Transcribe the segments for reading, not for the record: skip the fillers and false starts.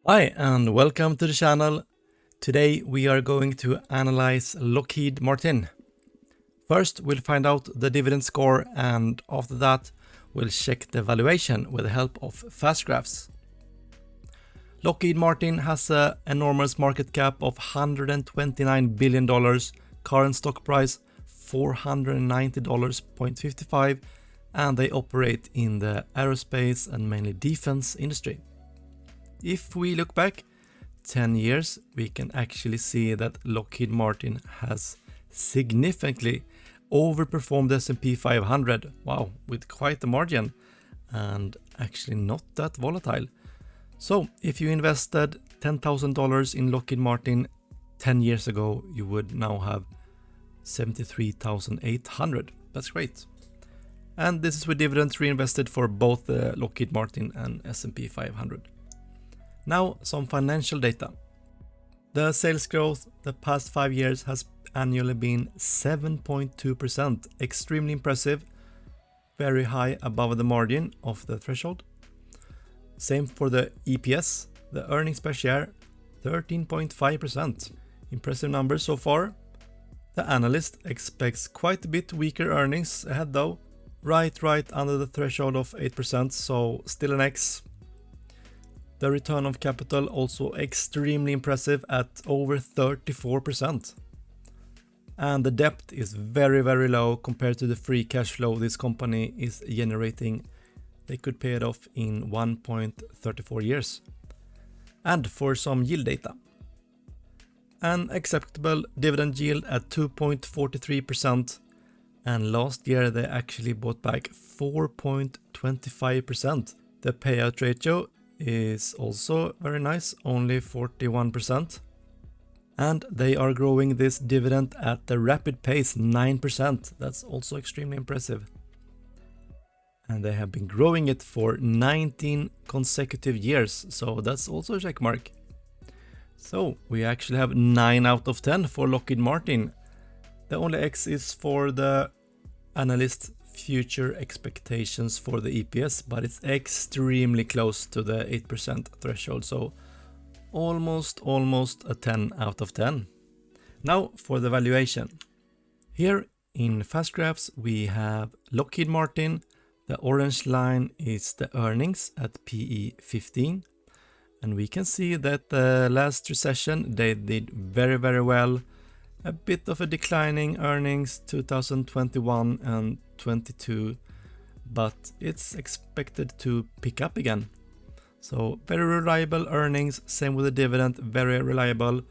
Hi and welcome to the channel. Today we are going to analyze Lockheed Martin. First we'll find out the dividend score, and after that we'll check the valuation with the help of fast graphs. Lockheed Martin has an enormous market cap of $129 billion, current stock price $490.55, and they operate in the aerospace and mainly defense industry. If we look back 10 years, we can actually see that Lockheed Martin has significantly overperformed the S&P 500, wow, with quite a margin, and actually not that volatile. So if you invested $10,000 in Lockheed Martin 10 years ago, you would now have $73,800. That's great. And this is with dividends reinvested for both the Lockheed Martin and S&P 500. Now some financial data. The sales growth the past 5 years has annually been 7.2%, extremely impressive, very high above the margin of the threshold. Same for the EPS, the earnings per share, 13.5%. Impressive numbers so far. The analyst expects quite a bit weaker earnings ahead though, right under the threshold of 8%, so still an X. The return of capital also extremely impressive at over 34%. And the debt is very low compared to the free cash flow this company is generating. They could pay it off in 1.34 years. And for some yield data. An acceptable dividend yield at 2.43%, and last year they actually bought back 4.25%. The payout ratio is also very nice, only 41%. And they are growing this dividend at a rapid pace, 9%. That's also extremely impressive. And they have been growing it for 19 consecutive years, so that's also a check mark. So we actually have 9 out of 10 for Lockheed Martin. The only X is for the analyst future expectations for the EPS, but it's extremely close to the 8% threshold, so almost a 10 out of 10. Now for the valuation. Here in fast graphs we have Lockheed Martin. The orange line is the earnings at PE 15, and we can see that the last recession they did very well. A bit of a declining earnings 2021 and 22, but it's expected to pick up again. So very reliable earnings, same with the dividend, very reliable,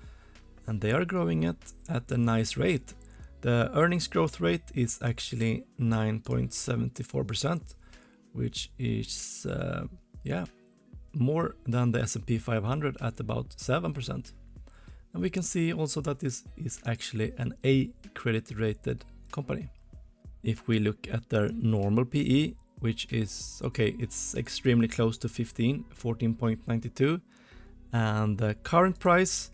and they are growing it at a nice rate. The earnings growth rate is actually 9.74%, which is more than the S&P 500 at about 7%. And we can see also that this is actually an A credit rated company. If we look at their normal PE, which is okay, it's extremely close to 15, 14.92, and the current price,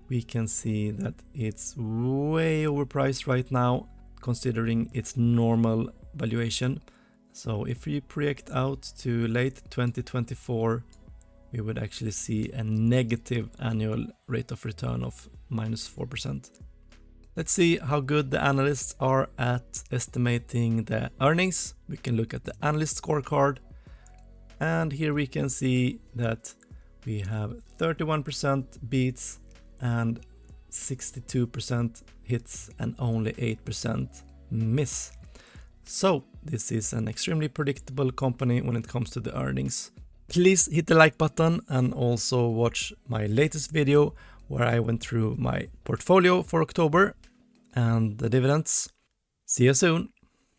we can see that it's way overpriced right now considering its normal valuation. So if we project out to late 2024, we would actually see a negative annual rate of return of -4%. Let's see how good the analysts are at estimating the earnings. We can look at the analyst scorecard, and here we can see that we have 31% beats and 62% hits and only 8% miss. So this is an extremely predictable company when it comes to the earnings. Please hit the like button and also watch my latest video where I went through my portfolio for October and the dividends. See you soon!